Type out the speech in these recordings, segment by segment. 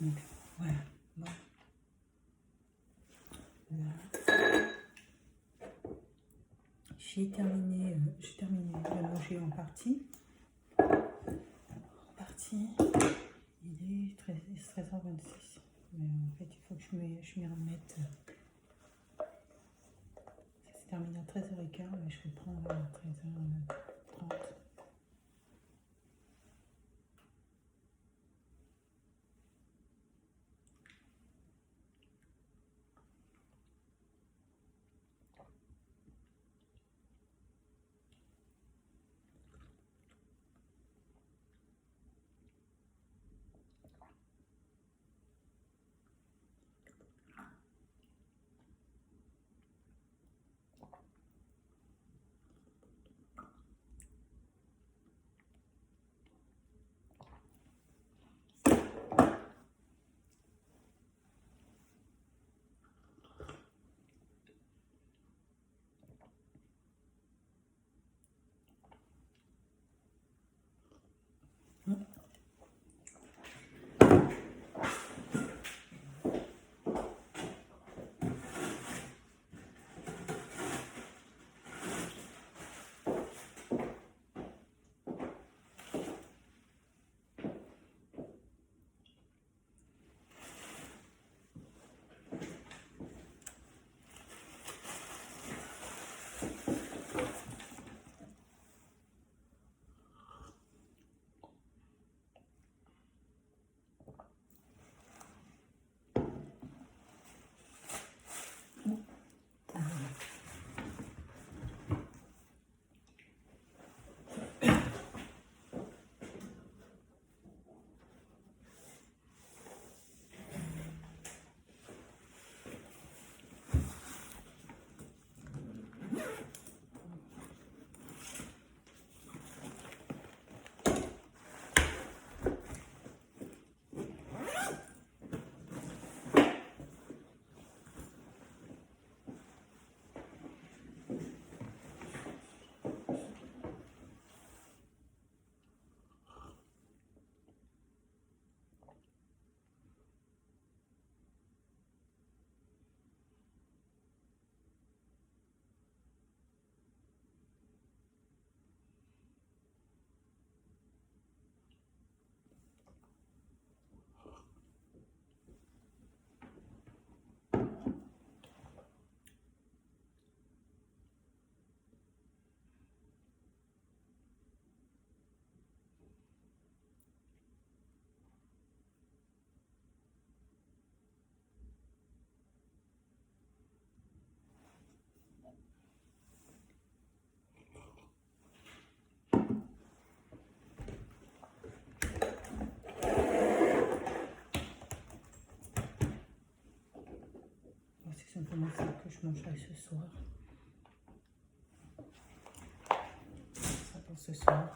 Donc voilà. Bon. Là. J'ai terminé de manger en partie. Il est 13h26. Mais en fait, il faut que je m'y remette. Ça s'est terminé à 13h15, mais je vais prendre à 13h30. C'est simplement ça que je mangerai ce soir. Ça pour ce soir.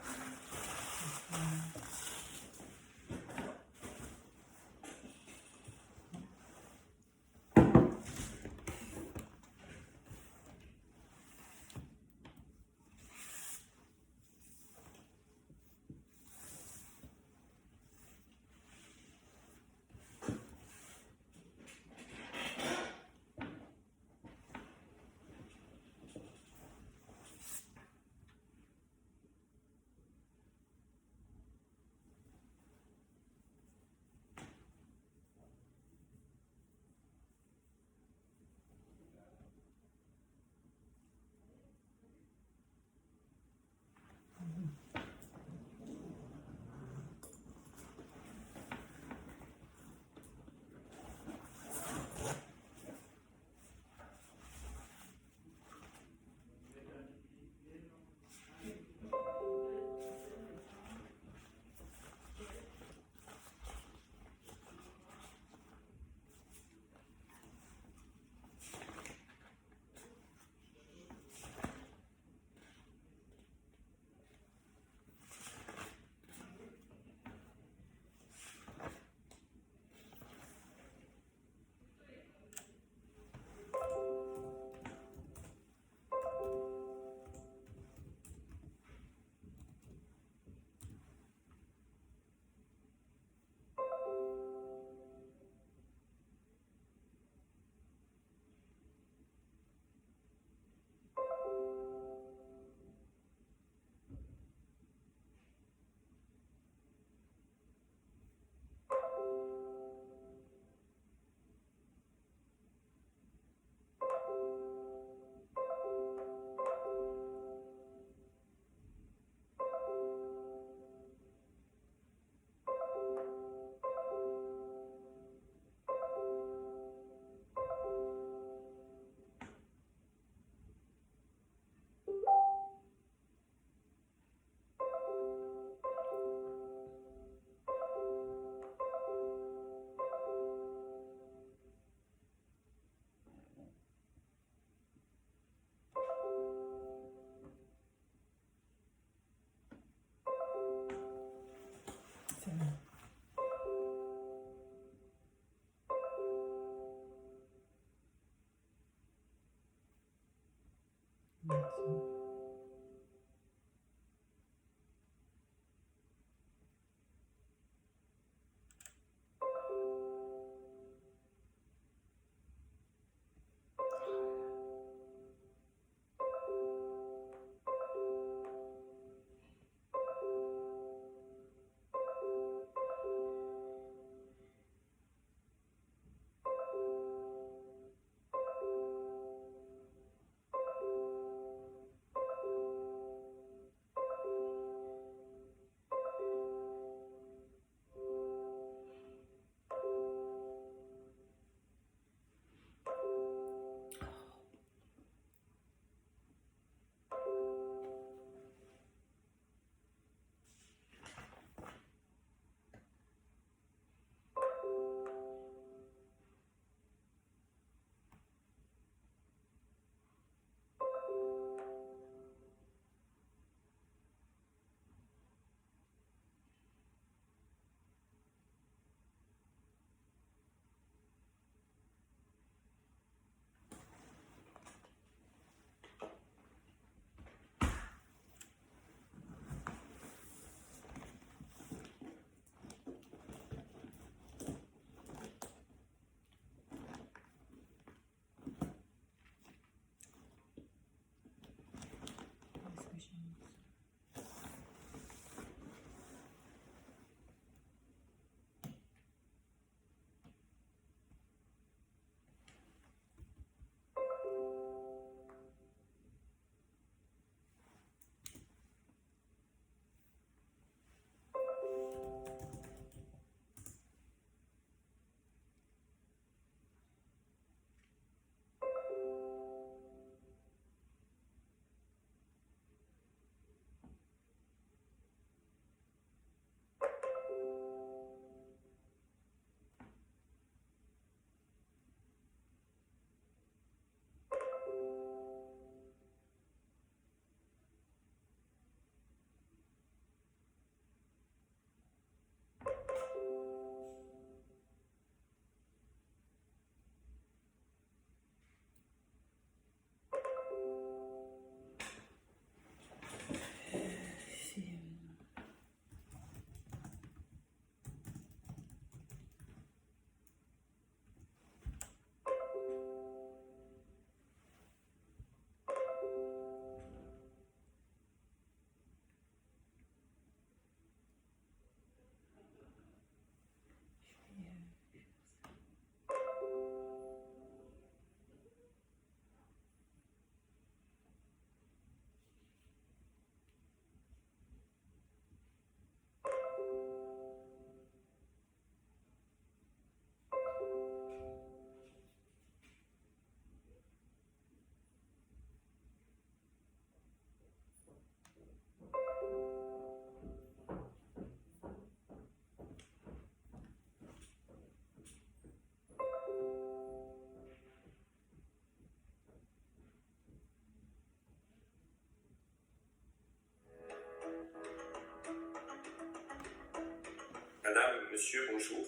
monsieur, bonjour.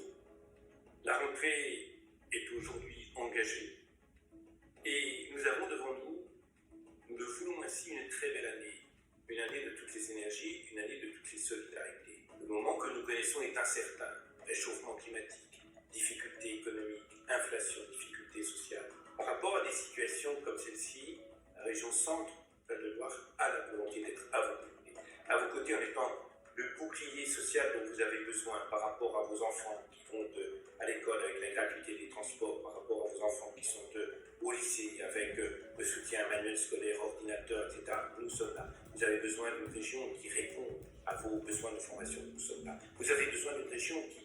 La rentrée est aujourd'hui engagée et nous avons devant nous, nous le voulons ainsi, une très belle année. Une année de toutes les énergies, une année de toutes les solidarités. Le moment que nous connaissons est incertain. Réchauffement climatique, difficultés économiques, inflation, difficultés sociales. Par rapport à des situations comme celle-ci, la région centre de Loire a la volonté d'être à vos côtés en étant le bouclier social dont vous avez besoin par rapport à vos enfants qui vont à l'école avec la gratuité des transports, par rapport à vos enfants qui sont au lycée avec le soutien manuel scolaire, ordinateur, etc. Nous sommes là. Vous avez besoin d'une région qui répond à vos besoins de formation. Nous sommes là. Vous avez besoin d'une région qui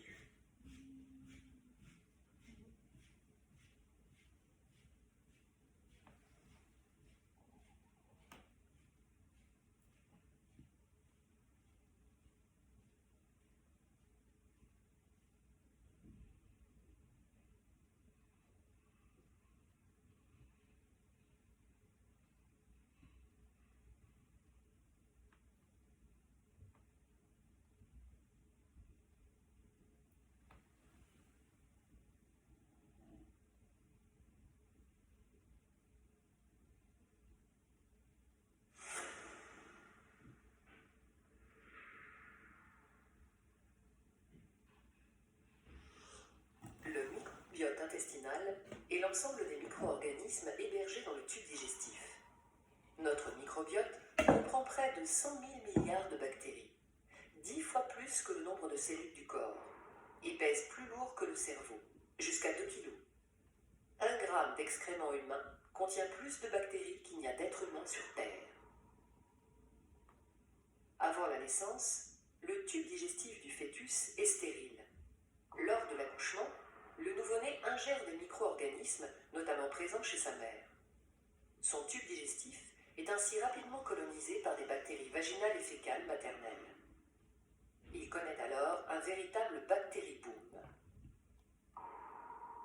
Le microbiote intestinal est l'ensemble des micro-organismes hébergés dans le tube digestif. Notre microbiote comprend près de 100 000 milliards de bactéries, 10 fois plus que le nombre de cellules du corps, et pèse plus lourd que le cerveau, jusqu'à 2 kg. 1 gramme d'excrément humain contient plus de bactéries qu'il n'y a d'êtres humains sur Terre. Avant la naissance, le tube digestif du fœtus est stérile. Lors de l'accouchement, le nouveau-né ingère des micro-organismes, notamment présents chez sa mère. Son tube digestif est ainsi rapidement colonisé par des bactéries vaginales et fécales maternelles. Il connaît alors un véritable bactériboom.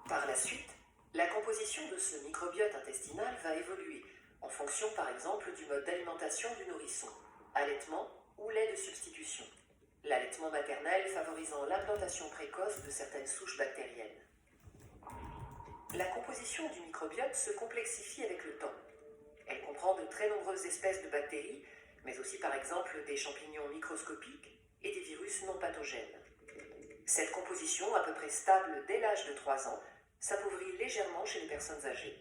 Par la suite, la composition de ce microbiote intestinal va évoluer, en fonction par exemple du mode d'alimentation du nourrisson, allaitement ou lait de substitution. L'allaitement maternel favorisant l'implantation précoce de certaines souches bactériennes. La composition du microbiote se complexifie avec le temps. Elle comprend de très nombreuses espèces de bactéries, mais aussi par exemple des champignons microscopiques et des virus non pathogènes. Cette composition, à peu près stable dès l'âge de 3 ans, s'appauvrit légèrement chez les personnes âgées.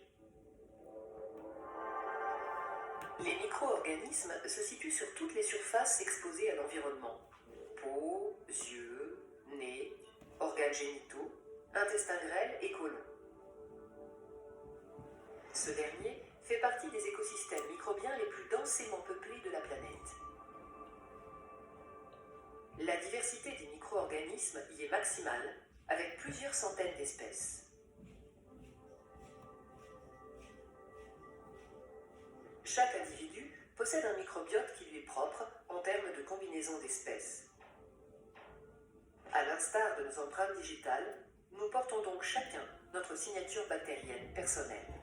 Les micro-organismes se situent sur toutes les surfaces exposées à l'environnement. Peau, yeux, nez, organes génitaux, intestin grêle et côlon. Ce dernier fait partie des écosystèmes microbiens les plus densément peuplés de la planète. La diversité des micro-organismes y est maximale, avec plusieurs centaines d'espèces. Chaque individu possède un microbiote qui lui est propre en termes de combinaison d'espèces. À l'instar de nos empreintes digitales, nous portons donc chacun notre signature bactérienne personnelle.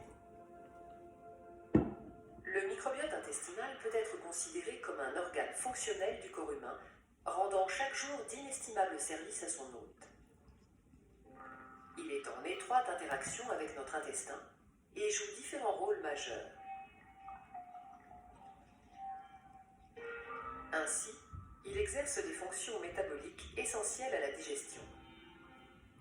Le microbiote intestinal peut être considéré comme un organe fonctionnel du corps humain, rendant chaque jour d'inestimables services à son hôte. Il est en étroite interaction avec notre intestin et joue différents rôles majeurs. Ainsi, il exerce des fonctions métaboliques essentielles à la digestion.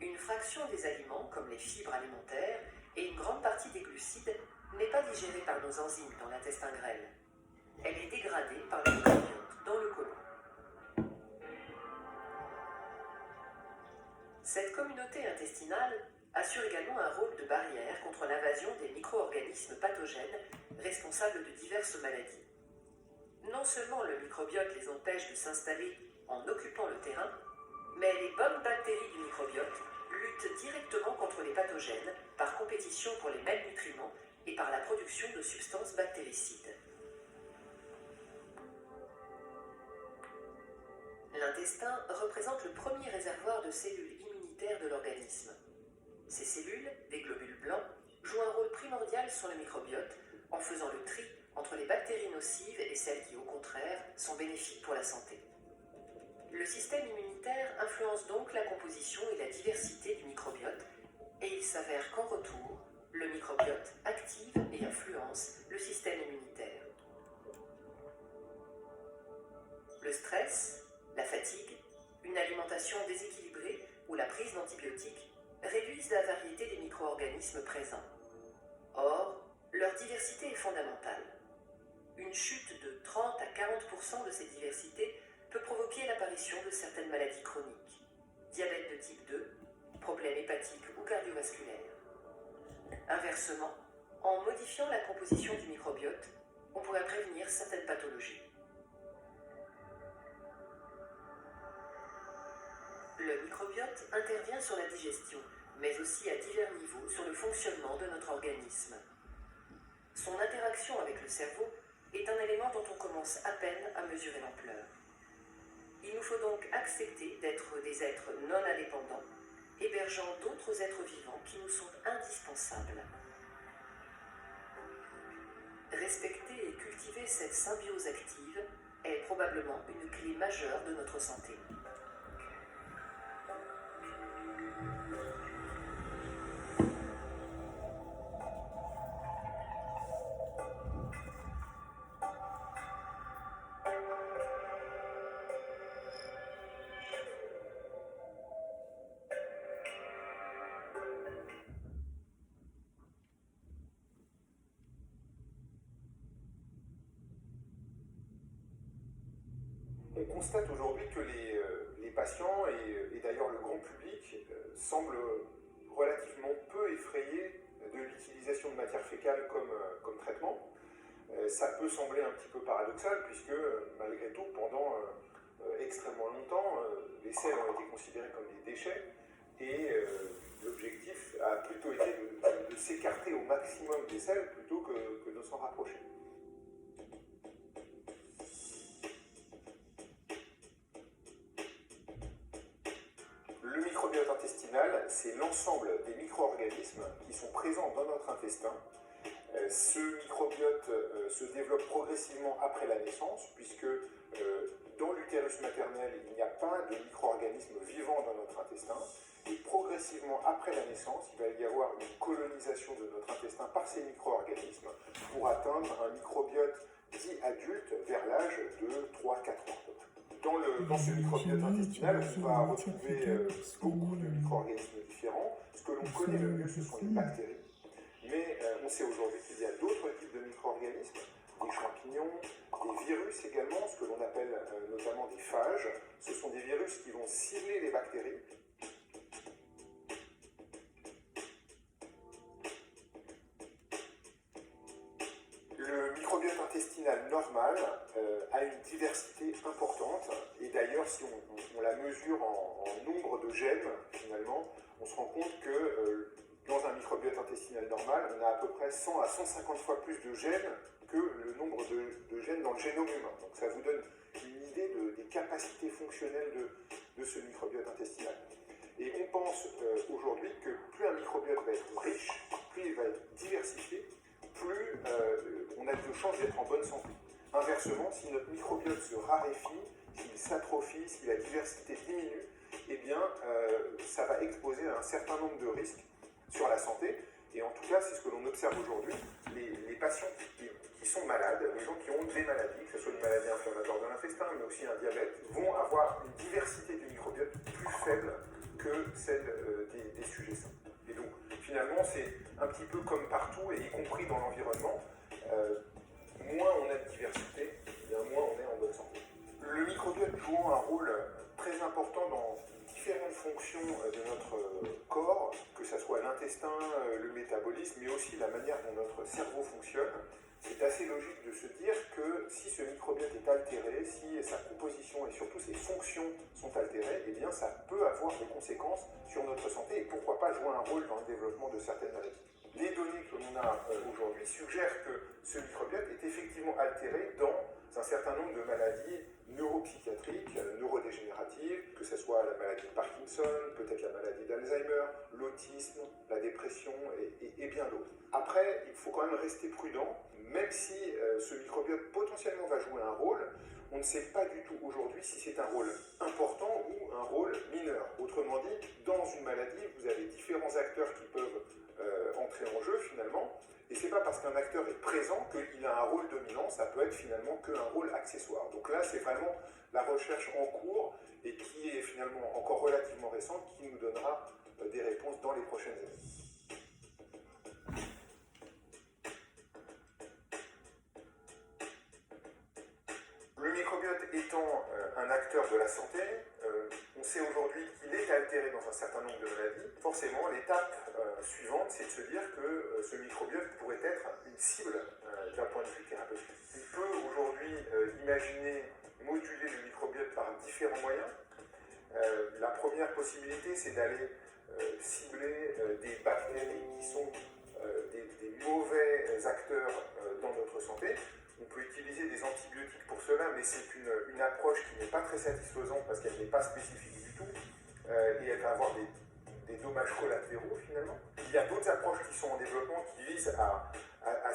Une fraction des aliments, comme les fibres alimentaires, et une grande partie des glucides, n'est pas digérée par nos enzymes dans l'intestin grêle. Elle est dégradée par le microbiote dans le côlon. Cette communauté intestinale assure également un rôle de barrière contre l'invasion des micro-organismes pathogènes responsables de diverses maladies. Non seulement le microbiote les empêche de s'installer en occupant le terrain, mais les bonnes bactéries du microbiote luttent directement contre les pathogènes par compétition pour les mêmes nutriments et par la production de substances bactéricides. L'intestin représente le premier réservoir de cellules immunitaires de l'organisme. Ces cellules, des globules blancs, jouent un rôle primordial sur le microbiote en faisant le tri entre les bactéries nocives et celles qui, au contraire, sont bénéfiques pour la santé. Le système immunitaire influence donc la composition et la diversité du microbiote, et il s'avère qu'en retour, le microbiote active et influence le système immunitaire. Le stress, la fatigue, une alimentation déséquilibrée ou la prise d'antibiotiques réduisent la variété des micro-organismes présents. Or, leur diversité est fondamentale. Une chute de 30 à 40% de cette diversité peut provoquer l'apparition de certaines maladies chroniques, diabète de type 2, problèmes hépatiques ou cardiovasculaires. Inversement, en modifiant la composition du microbiote, on pourrait prévenir certaines pathologies. Le microbiote intervient sur la digestion, mais aussi à divers niveaux sur le fonctionnement de notre organisme. Son interaction avec le cerveau est un élément dont on commence à peine à mesurer l'ampleur. Il nous faut donc accepter d'être des êtres non indépendants, hébergeant d'autres êtres vivants qui nous sont indispensables. Respecter et cultiver cette symbiose active est probablement une clé majeure de notre santé. On constate aujourd'hui que les patients et d'ailleurs le grand public semblent relativement peu effrayés de l'utilisation de matière fécale comme traitement. Ça peut sembler un petit peu paradoxal puisque malgré tout, pendant extrêmement longtemps, les selles ont été considérées comme des déchets et l'objectif a plutôt été de s'écarter au maximum des selles plutôt que de s'en rapprocher. Le microbiote intestinal, c'est l'ensemble des micro-organismes qui sont présents dans notre intestin. Ce microbiote se développe progressivement après la naissance, puisque dans l'utérus maternel, il n'y a pas de micro-organismes vivants dans notre intestin. Et progressivement après la naissance, il va y avoir une colonisation de notre intestin par ces micro-organismes pour atteindre un microbiote dit adulte vers l'âge de 3-4 ans. Dans ce microbiote intestinal, on va retrouver beaucoup de micro-organismes différents. Ce que l'on connaît le mieux, ce sont les bactéries. Mais on sait aujourd'hui qu'il y a d'autres types de micro-organismes, des champignons, des virus également, ce que l'on appelle notamment des phages. Ce sont des virus qui vont cibler les bactéries. Le microbiote intestinal normal a une diversité importante et d'ailleurs si on la mesure en nombre de gènes finalement, on se rend compte que dans un microbiote intestinal normal, on a à peu près 100 à 150 fois plus de gènes que le nombre de gènes dans le génome humain. Donc ça vous donne une idée des capacités fonctionnelles de ce microbiote intestinal. Et on pense aujourd'hui que plus un microbiote va être riche, plus il va être diversifié, plus on a de chances d'être en bonne santé. Inversement, si notre microbiote se raréfie, s'il s'atrophie, si la diversité diminue, eh bien, ça va exposer à un certain nombre de risques sur la santé. Et en tout cas, c'est ce que l'on observe aujourd'hui. Les patients qui sont malades, les gens qui ont des maladies, que ce soit une maladie inflammatoire de l'intestin, mais aussi un diabète, vont avoir une diversité du microbiote plus faible que celle des sujets sains. Et donc, finalement, c'est un petit peu comme partout, et y compris dans l'environnement, moins on a de diversité, bien moins on est en bonne santé. Le microbiote jouant un rôle très important dans différentes fonctions de notre corps, que ce soit l'intestin, le métabolisme, mais aussi la manière dont notre cerveau fonctionne, c'est assez logique de se dire que si ce microbiote est altéré, si sa composition et surtout ses fonctions sont altérées, eh bien ça peut avoir des conséquences sur notre santé et pourquoi pas jouer un rôle dans le développement de certaines maladies. Les données que l'on a aujourd'hui suggèrent que ce microbiote est effectivement altéré dans un certain nombre de maladies neuropsychiatriques, neurodégénératives, que ce soit la maladie de Parkinson, peut-être la maladie d'Alzheimer, l'autisme, la dépression et bien d'autres. Après, il faut quand même rester prudent, même si ce microbiote potentiellement va jouer un rôle, on ne sait pas du tout aujourd'hui si c'est un rôle important ou un rôle mineur. Autrement dit, dans une maladie, vous avez différents acteurs qui peuvent entrer en jeu finalement, et c'est pas parce qu'un acteur est présent qu'il a un rôle dominant, ça peut être finalement qu'un rôle accessoire. Donc là, c'est vraiment la recherche en cours et qui est finalement encore relativement récente, qui nous donnera des réponses dans les prochaines années. Le microbiote étant un acteur de la santé, on sait aujourd'hui qu'il est altéré dans un certain nombre de maladies. Forcément, l'étape suivante, c'est de se dire que ce microbiote pourrait être une cible d'un point de vue thérapeutique. On peut aujourd'hui imaginer moduler le microbiote par différents moyens. La première possibilité, c'est d'aller cibler des bactéries qui sont des mauvais acteurs dans notre santé. On peut utiliser des antibiotiques pour cela, mais c'est une approche qui n'est pas très satisfaisante parce qu'elle n'est pas spécifique du tout et elle va avoir des dommages collatéraux finalement. Il y a d'autres approches qui sont en développement qui visent à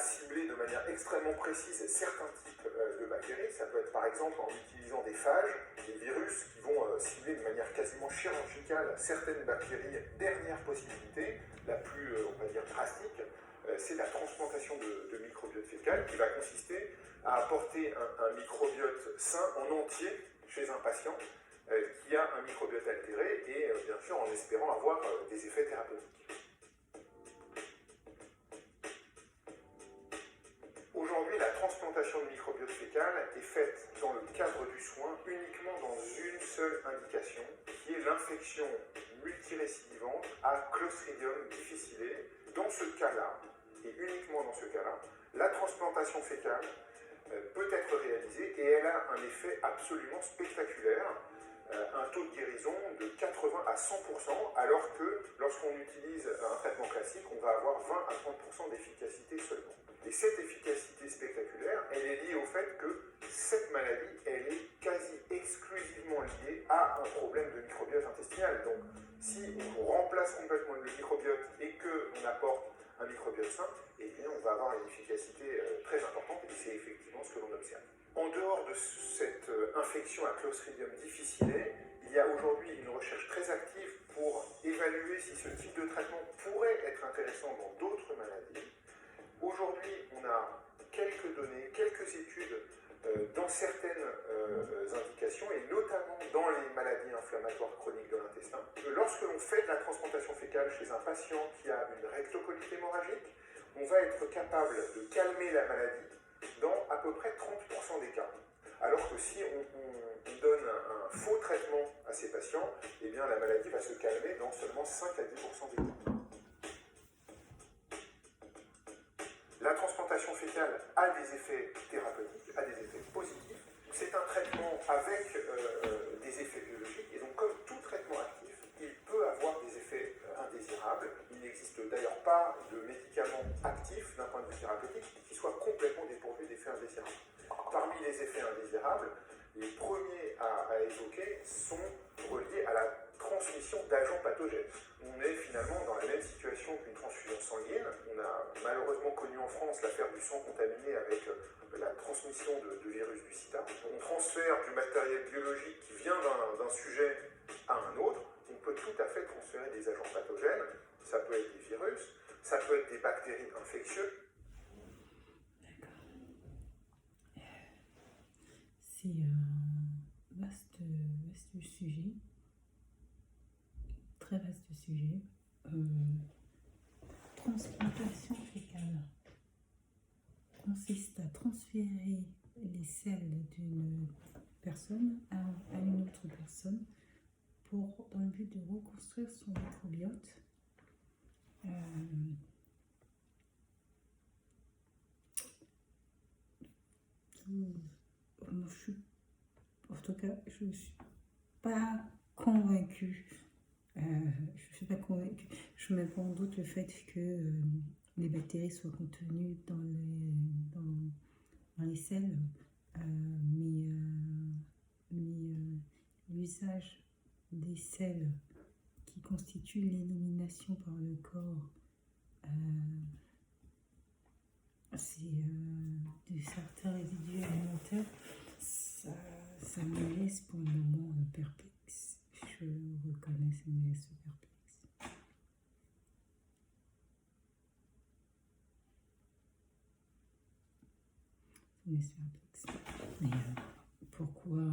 cibler de manière extrêmement précise certains types de bactéries. Ça peut être par exemple en utilisant des phages, des virus qui vont cibler de manière quasiment chirurgicale certaines bactéries. Dernière possibilité, la plus on va dire drastique, c'est la transplantation de microbiote fécal qui va consister à apporter un microbiote sain en entier chez un patient qui a un microbiote altéré et bien sûr en espérant avoir des effets thérapeutiques. Aujourd'hui, la transplantation de microbiote fécal est faite dans le cadre du soin uniquement dans une seule indication qui est l'infection multirécidivante à Clostridium difficile. Dans ce cas-là, et uniquement dans ce cas-là, la transplantation fécale peut être réalisée et elle a un effet absolument spectaculaire, un taux de guérison de 80 à 100%, alors que lorsqu'on utilise un traitement classique, on va avoir 20 à 30% d'efficacité seulement. Et cette efficacité spectaculaire, elle est liée au fait que cette maladie, elle est quasi exclusivement liée à un problème de microbiote intestinal. Donc, si on remplace complètement le microbiote et qu'on apporte un microbiote sain, eh bien on va avoir une efficacité très importante et c'est effectivement ce que l'on observe. En dehors de cette infection à Clostridium difficile, il y a aujourd'hui une recherche très active pour évaluer si ce type de traitement pourrait être intéressant dans d'autres maladies. Aujourd'hui, on a quelques données, quelques études dans certaines indications et notamment dans les maladies inflammatoires chroniques de l'intestin. Lorsque l'on fait de la transplantation fécale chez un patient qui a une rectocolite hémorragique, on va être capable de calmer la maladie dans à peu près 30% des cas. Alors que si on donne un faux traitement à ces patients, eh bien la maladie va se calmer dans seulement 5 à 10% des cas. La transplantation fécale a des effets thérapeutiques, a des effets positifs. C'est un traitement avec des effets biologiques, et donc comme tout traitement actif, il peut avoir des effets indésirables. Il n'existe d'ailleurs pas de médicament actif d'un point de vue thérapeutique qui soit complètement dépourvu d'effets indésirables. Parmi les effets indésirables, les premiers à évoquer sont reliés à la transmission d'agents pathogènes. On est finalement dans la même situation qu'une transfusion sanguine. On a malheureusement connu en France l'affaire du sang contaminé avec la transmission de virus du sida. On transfère du matériel biologique qui vient d'un sujet à un autre. On peut tout à fait transférer des agents pathogènes. Ça peut être des virus, ça peut être des bactéries infectieuses. C'est un vaste sujet, très vaste sujet. Transplantation fécale consiste à transférer les selles d'une personne à une autre personne dans le but de reconstruire son microbiote. En tout cas, je ne suis pas convaincue. Je mets pas en doute le fait que les bactéries soient contenues dans les selles, mais l'usage des selles qui constituent l'élimination par le corps, c'est de certains résidus alimentaires. ça me laisse pour le moment perplexe. Je reconnais, ça me laisse perplexe. Ça me laisse perplexe. Mais pourquoi,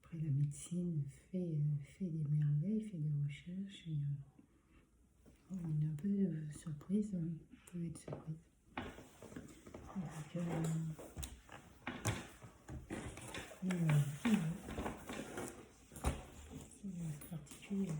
après la médecine, fait des merveilles, fait des recherches, et on est un peu surprise, on peut être surprise. Donc, c'est particulier.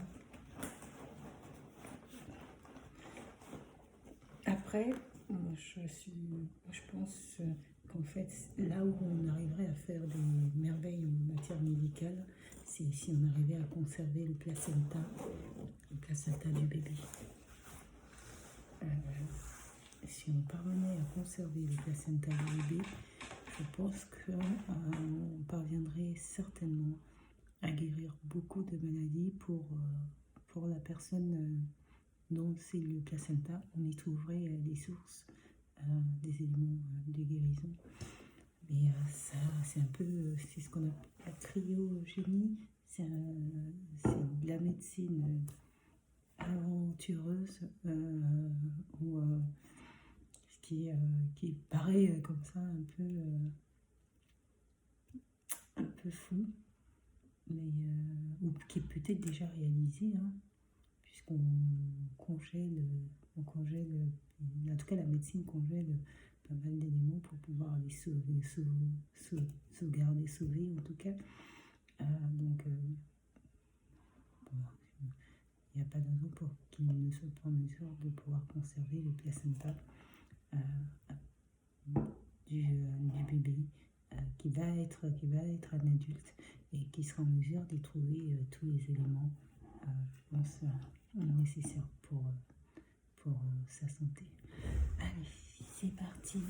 Après, moi, je pense qu'en fait, là où on arriverait à faire des merveilles en matière médicale, c'est si on arrivait à conserver le placenta du bébé. Si on parvenait à conserver le placenta du bébé, je pense qu'on parviendrait certainement à guérir beaucoup de maladies pour la personne dont c'est le placenta. On y trouverait les sources des éléments de guérison. Mais ça, c'est un peu, c'est ce qu'on appelle la cryogénie. C'est de la médecine aventureuse ou qui paraît comme ça un peu fou, mais ou qui est peut-être déjà réalisé, hein, puisqu'on congèle, en tout cas la médecine congèle pas mal d'éléments pour pouvoir les sauvegarder, sauver en tout cas. Donc il n'y a pas de raison pour qu'il ne soit pas en mesure de pouvoir conserver le placenta du bébé qui va être un adulte et qui sera en mesure d'y trouver tous les éléments, je pense, nécessaires pour sa santé. Allez, c'est parti.